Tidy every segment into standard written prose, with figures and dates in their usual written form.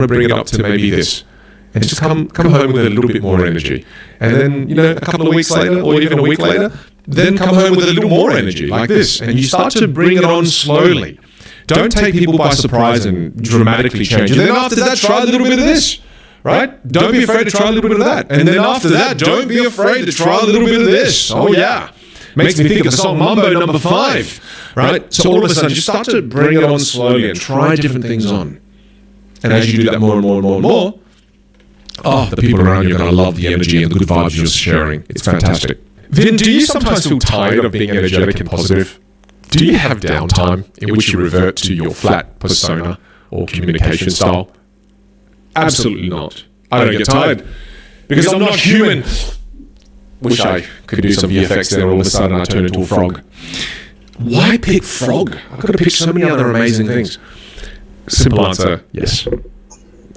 to bring it up to maybe this. And just come home with a little bit more energy. And then, a couple of weeks later, or even a week later, then come home with a little more energy, like this. And you start to bring it on slowly. Don't take people by surprise and dramatically change. And then after that, try a little bit of this, right? Don't be afraid to try a little bit of that. And then after that, don't be afraid to try a little bit of this. Oh, yeah. Makes me think of the song Mambo No. 5, right? So all of a sudden, just start to bring it on slowly and try different things on. And as you do that more and more and more and more, the people around you are going to love the energy and the good vibes you're sharing. It's fantastic. Vin, do you sometimes feel tired of being energetic and positive? Do you have downtime in which you revert to your flat persona or communication style? Absolutely not. I don't get tired because I'm not human. Wish I could do some VFX there. All of a sudden I turn into a frog. Why pick frog? I could have picked so many other amazing things. Simple answer, yes.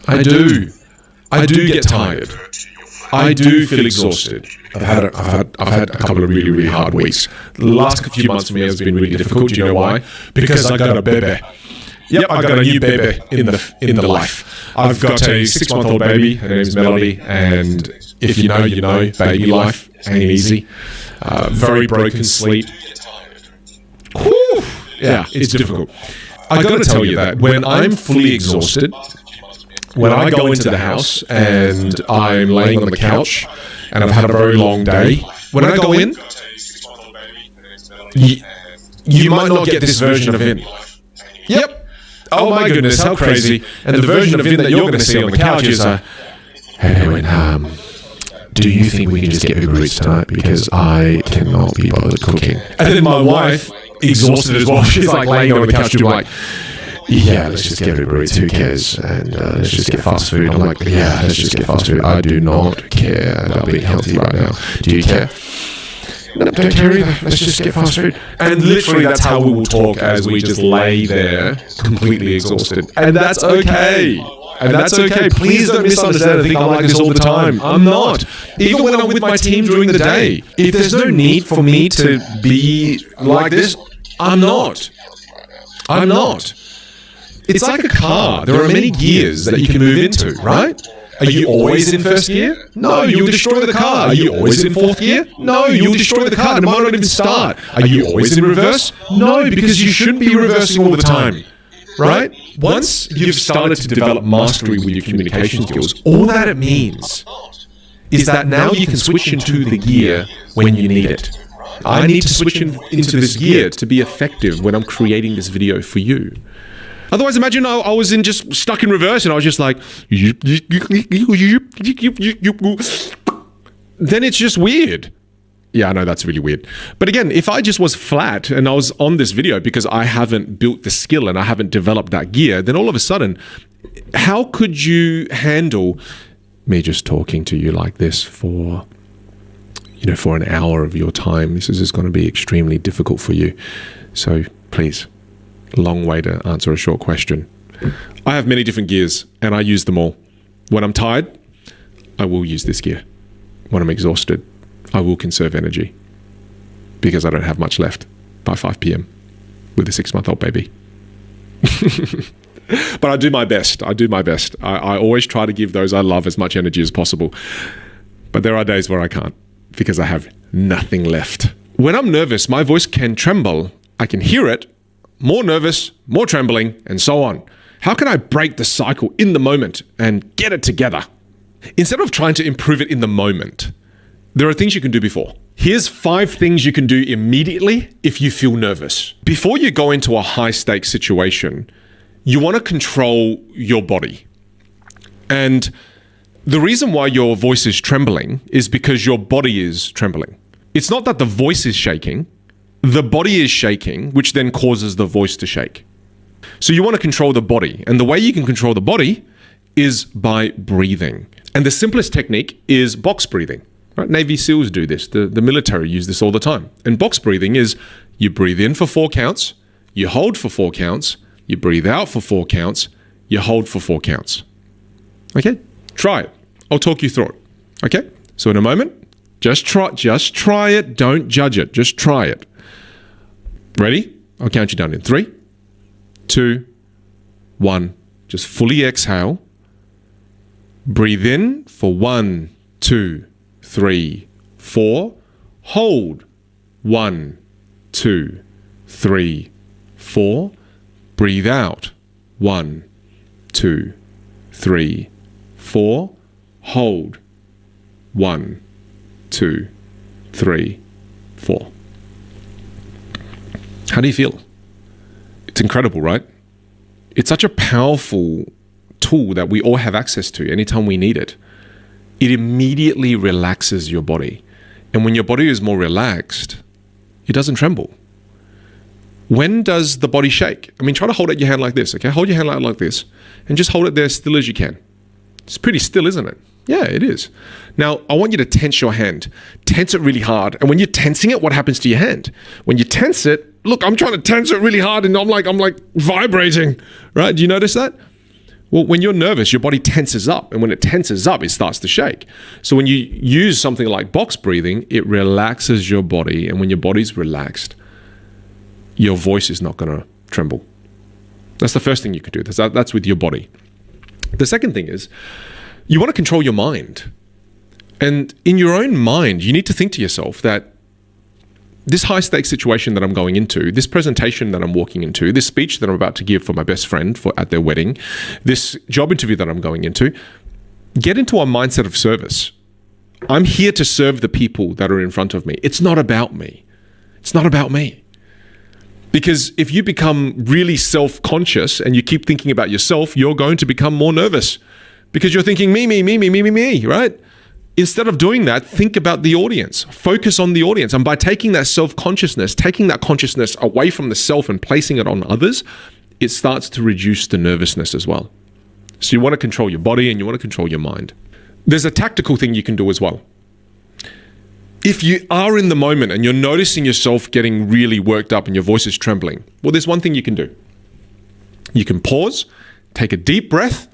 I do get tired. I do feel exhausted. I've had a couple of really, really hard weeks. The last few months for me has been really difficult. Do you know why? Because I got a baby. Yep, I got a new baby in the life. I've got a 6-month-old baby. Her name's Melody, and if you know, you know. Baby life ain't easy. Very broken sleep. Whew. Yeah, it's difficult. I got to tell you that when I'm fully exhausted, when I go into the house and I'm laying on the couch and I've had a very long day, when I go in, you might not get this version of Vin. Yep. Oh my goodness, how crazy. And the version of Vin that you're going to see on the couch is, hey, Wayne, do you think we can just get Uber Eats tonight? Because I cannot be bothered cooking. And then my wife, exhausted as well, she's like laying on the couch doing like, yeah, let's just get Uber Eats, who cares? And let's just get fast food. I'm like, yeah, let's just get fast food. I do not care about being healthy right now. Do you care? No, don't care either. Let's just get fast food. And literally that's how we will talk as we just lay there completely exhausted. And that's okay. And that's okay. Please don't misunderstand and think I'm like this all the time. I'm not. Even when I'm with my team during the day. If there's no need for me to be like this, I'm not. I'm not. It's like a car. There are many gears that you can move into, right? Are you always in first gear? No, you'll destroy the car. Are you always in fourth gear? No, you'll destroy the car. It might not even start. Are you always in reverse? No, because you shouldn't be reversing all the time, right? Once you've started to develop mastery with your communication skills, all that it means is that now you can switch into the gear when you need it. I need to switch into this gear to be effective when I'm creating this video for you. Otherwise, imagine I was just stuck in reverse and I was just like, then it's just weird. Yeah, I know that's really weird. But again, if I just was flat and I was on this video because I haven't built the skill and I haven't developed that gear, then all of a sudden, how could you handle me just talking to you like this for an hour of your time? This is just going to be extremely difficult for you. So please. Long way to answer a short question. I have many different gears and I use them all. When I'm tired, I will use this gear. When I'm exhausted, I will conserve energy because I don't have much left by 5 p.m. with a 6-month-old baby. But I do my best. I always try to give those I love as much energy as possible. But there are days where I can't because I have nothing left. When I'm nervous, my voice can tremble. I can hear it. More nervous, more trembling, and so on. How can I break the cycle in the moment and get it together? Instead of trying to improve it in the moment, there are things you can do before. Here's 5 things you can do immediately if you feel nervous. Before you go into a high-stakes situation, you want to control your body. And the reason why your voice is trembling is because your body is trembling. It's not that the voice is shaking. The body is shaking, which then causes the voice to shake. So you want to control the body. And the way you can control the body is by breathing. And the simplest technique is box breathing. Right? Navy SEALs do this. The military use this all the time. And box breathing is you breathe in for 4 counts, you hold for 4 counts, you breathe out for 4 counts, you hold for 4 counts. Okay? Try it. I'll talk you through it. Okay? So in a moment, just try it. Don't judge it. Just try it. Ready? I'll count you down in 3, 2, 1. Just fully exhale. Breathe in for 1, 2, 3, 4. Hold. 1, 2, 3, 4. Breathe out. 1, 2, 3, 4. Hold. 1, 2, 3, 4. How do you feel? It's incredible, right? It's such a powerful tool that we all have access to anytime we need it. It immediately relaxes your body. And when your body is more relaxed, it doesn't tremble. When does the body shake? I mean, try to hold out your hand like this, okay? Hold your hand out like this and just hold it there as still as you can. It's pretty still, isn't it? Yeah, it is. Now, I want you to tense your hand. Tense it really hard. And when you're tensing it, what happens to your hand? When you tense it, look, I'm trying to tense it really hard and I'm like vibrating, right? Do you notice that? Well, when you're nervous, your body tenses up. And when it tenses up, it starts to shake. So when you use something like box breathing, it relaxes your body. And when your body's relaxed, your voice is not going to tremble. That's the first thing you could do. That's with your body. The second thing is, you want to control your mind. And in your own mind, you need to think to yourself that this high-stakes situation that I'm going into, this presentation that I'm walking into, this speech that I'm about to give for my best friend at their wedding, this job interview that I'm going into, get into a mindset of service. I'm here to serve the people that are in front of me. It's not about me. It's not about me. Because if you become really self-conscious and you keep thinking about yourself, you're going to become more nervous because you're thinking me, right? Instead of doing that, think about the audience. Focus on the audience. And by taking that self-consciousness, taking that consciousness away from the self and placing it on others, it starts to reduce the nervousness as well. So you want to control your body and you want to control your mind. There's a tactical thing you can do as well. If you are in the moment and you're noticing yourself getting really worked up and your voice is trembling, well, there's one thing you can do. You can pause, take a deep breath,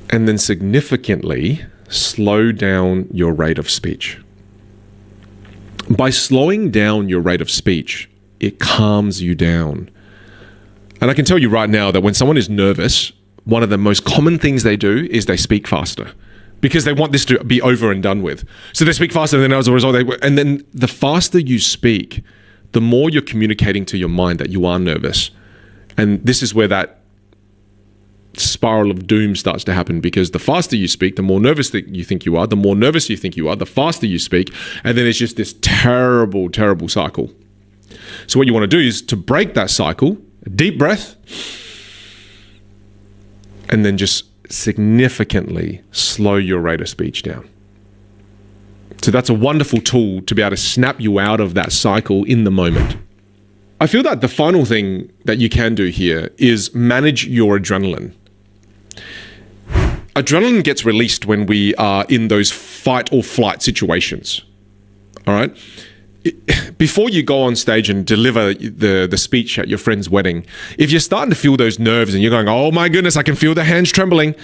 and then significantly slow down your rate of speech. By slowing down your rate of speech, it calms you down. And I can tell you right now that when someone is nervous, one of the most common things they do is they speak faster because they want this to be over and done with. So they speak faster, and then as a result, and then the faster you speak, the more you're communicating to your mind that you are nervous. And this is where that spiral of doom starts to happen, because the faster you speak, the more nervous that you think you are, the more nervous you think you are, the faster you speak, and then it's just this terrible, terrible cycle. So what you want to do is to break that cycle, a deep breath, and then just significantly slow your rate of speech down. So that's a wonderful tool to be able to snap you out of that cycle in the moment. I feel that the final thing that you can do here is manage your adrenaline. Adrenaline gets released when we are in those fight or flight situations. All right? Before you go on stage and deliver the speech at your friend's wedding, if you're starting to feel those nerves and you're going, oh my goodness, I can feel the hands trembling.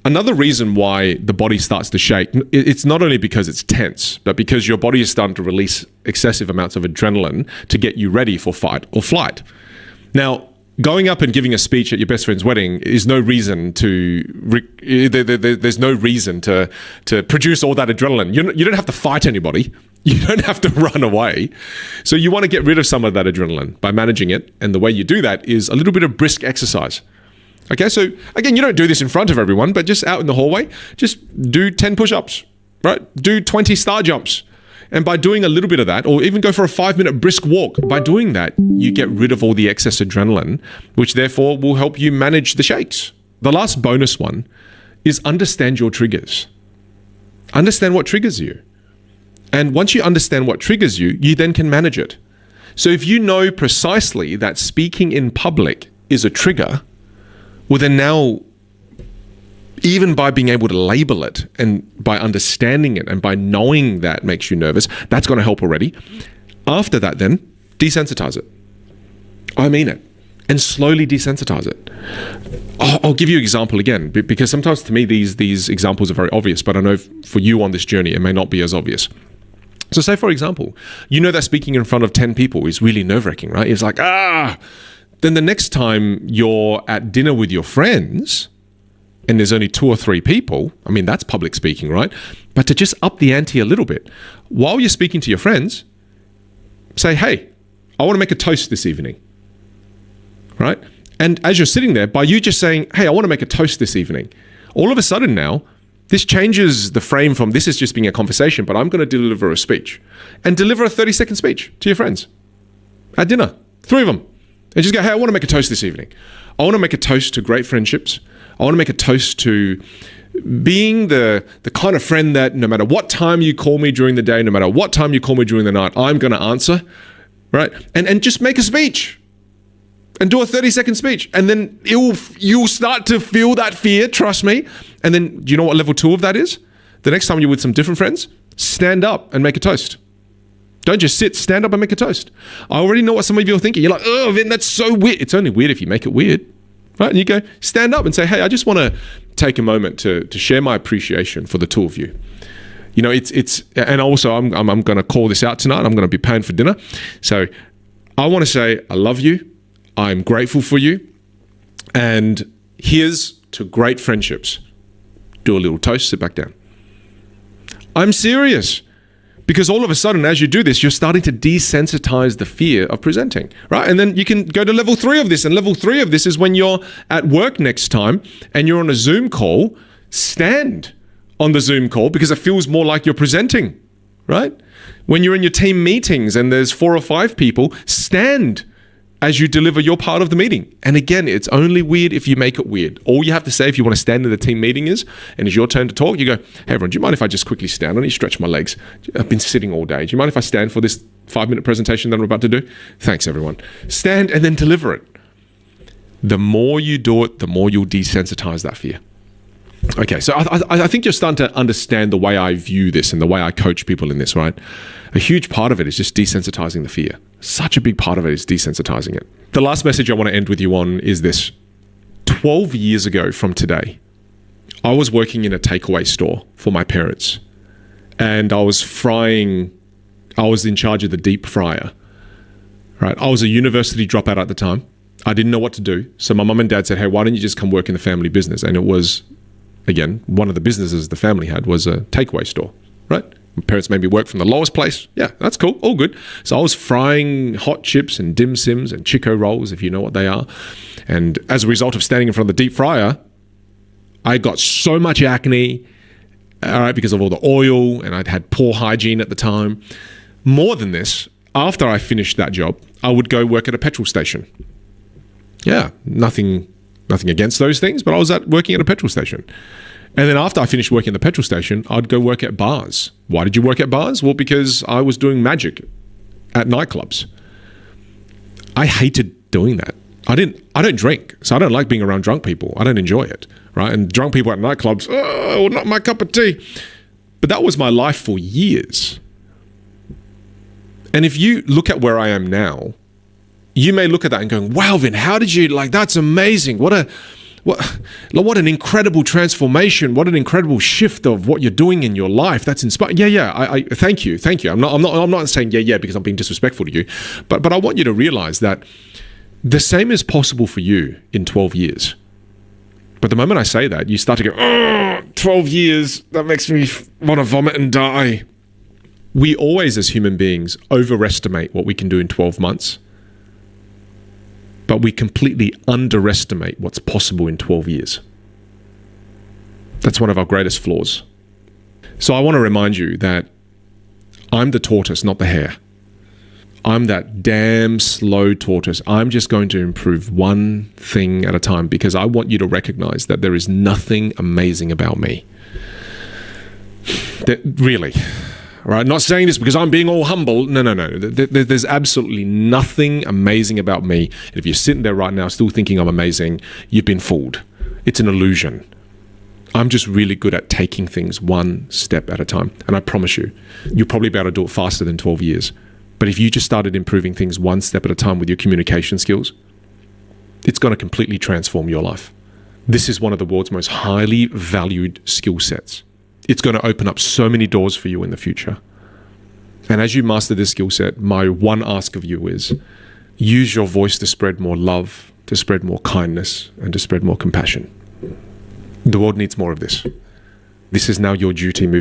Another reason why the body starts to shake, it's not only because it's tense, but because your body is starting to release excessive amounts of adrenaline to get you ready for fight or flight. Now, going up and giving a speech at your best friend's wedding is no reason there's no reason to produce all that adrenaline. You don't have to fight anybody. You don't have to run away. So you want to get rid of some of that adrenaline by managing it. And the way you do that is a little bit of brisk exercise. Okay, so again, you don't do this in front of everyone, but just out in the hallway, just do 10 push-ups, right? Do 20 star jumps. And by doing a little bit of that, or even go for a 5-minute brisk walk, by doing that, you get rid of all the excess adrenaline, which therefore will help you manage the shakes. The last bonus one is understand your triggers. Understand what triggers you. And once you understand what triggers you, you then can manage it. So if you know precisely that speaking in public is a trigger, well then now, even by being able to label it and by understanding it and by knowing that makes you nervous, that's going to help already. After that then, desensitize it. I mean it. And slowly desensitize it. I'll give you an example again, because sometimes to me these examples are very obvious, but I know for you on this journey, it may not be as obvious. So say, for example, you know that speaking in front of 10 people is really nerve-wracking, right? It's like, Then the next time you're at dinner with your friends and there's only 2 or 3 people, I mean, that's public speaking, right? But to just up the ante a little bit, while you're speaking to your friends, say, hey, I want to make a toast this evening, right? And as you're sitting there, by you just saying, hey, I want to make a toast this evening, all of a sudden now, this changes the frame from this is just being a conversation, but I'm going to deliver a speech. And deliver a 30-second speech to your friends at dinner, 3 of them. And just go, hey, I want to make a toast this evening. I want to make a toast to great friendships. I want to make a toast to being the kind of friend that no matter what time you call me during the day, no matter what time you call me during the night, I'm going to answer, right? And just make a speech. And do a 30-second speech. And then you'll start to feel that fear, trust me. And then, do you know what level 2 of that is? The next time you're with some different friends, stand up and make a toast. Don't just sit, stand up and make a toast. I already know what some of you are thinking. You're like, oh, Vin, that's so weird. It's only weird if you make it weird, right? And you go, stand up and say, hey, I just want to take a moment to share my appreciation for the 2 of you. You know, it's and also I'm going to call this out tonight. I'm going to be paying for dinner. So I want to say, I love you. I'm grateful for you. And here's to great friendships. Do a little toast, sit back down. I'm serious. Because all of a sudden, as you do this, you're starting to desensitize the fear of presenting, right? And then you can go to level 3 of this. And level 3 of this is when you're at work next time and you're on a Zoom call, stand on the Zoom call because it feels more like you're presenting, right? When you're in your team meetings and there's 4 or 5 people, stand as you deliver your part of the meeting. And again, it's only weird if you make it weird. All you have to say if you want to stand in the team meeting is, and it's your turn to talk, you go, hey everyone, do you mind if I just quickly stand? I need to stretch my legs. I've been sitting all day. Do you mind if I stand for this 5-minute presentation that I'm about to do? Thanks everyone. Stand and then deliver it. The more you do it, the more you'll desensitize that fear. Okay, so I think you're starting to understand the way I view this and the way I coach people in this, right? A huge part of it is just desensitizing the fear. Such a big part of it is desensitizing it. The last message I want to end with you on is this. 12 years ago from today, I was working in a takeaway store for my parents. And I was in charge of the deep fryer, right? I was a university dropout at the time. I didn't know what to do. So my mum and dad said, hey, why don't you just come work in the family business? And it was, again, one of the businesses the family had was a takeaway store, right? My parents made me work from the lowest place. Yeah, that's cool. All good. So I was frying hot chips and dim sims and Chico rolls, if you know what they are. And as a result of standing in front of the deep fryer, I got so much acne, all right, because of all the oil, and I'd had poor hygiene at the time. More than this, after I finished that job, I would go work at a petrol station. Yeah, nothing against those things, but I was working at a petrol station. And then after I finished working at the petrol station, I'd go work at bars. Why did you work at bars? Well, because I was doing magic at nightclubs. I hated doing that. I don't drink, so I don't like being around drunk people. I don't enjoy it, right? And drunk people at nightclubs, oh, not my cup of tea. But that was my life for years. And if you look at where I am now, you may look at that and go, wow, Vin, how did you, that's amazing. What an incredible transformation. What an incredible shift of what you're doing in your life. That's inspiring. Yeah. I thank you. I'm not saying yeah because I'm being disrespectful to you, but I want you to realize that the same is possible for you in 12 years. But the moment I say that, you start to go, oh, 12 years, that makes me want to vomit and die. We always, as human beings, overestimate what we can do in 12 months. But we completely underestimate what's possible in 12 years. That's one of our greatest flaws. So I want to remind you that I'm the tortoise, not the hare. I'm that damn slow tortoise. I'm just going to improve one thing at a time because I want you to recognize that there is nothing amazing about me. Really. Right? Not saying this because I'm being all humble. No. There's absolutely nothing amazing about me. And if you're sitting there right now still thinking I'm amazing, you've been fooled. It's an illusion. I'm just really good at taking things one step at a time. And I promise you, you'll probably be able to do it faster than 12 years. But if you just started improving things one step at a time with your communication skills, it's going to completely transform your life. This is one of the world's most highly valued skill sets. It's going to open up so many doors for you in the future. And as you master this skill set, my one ask of you is use your voice to spread more love, to spread more kindness, and to spread more compassion. The world needs more of this. This is now your duty moving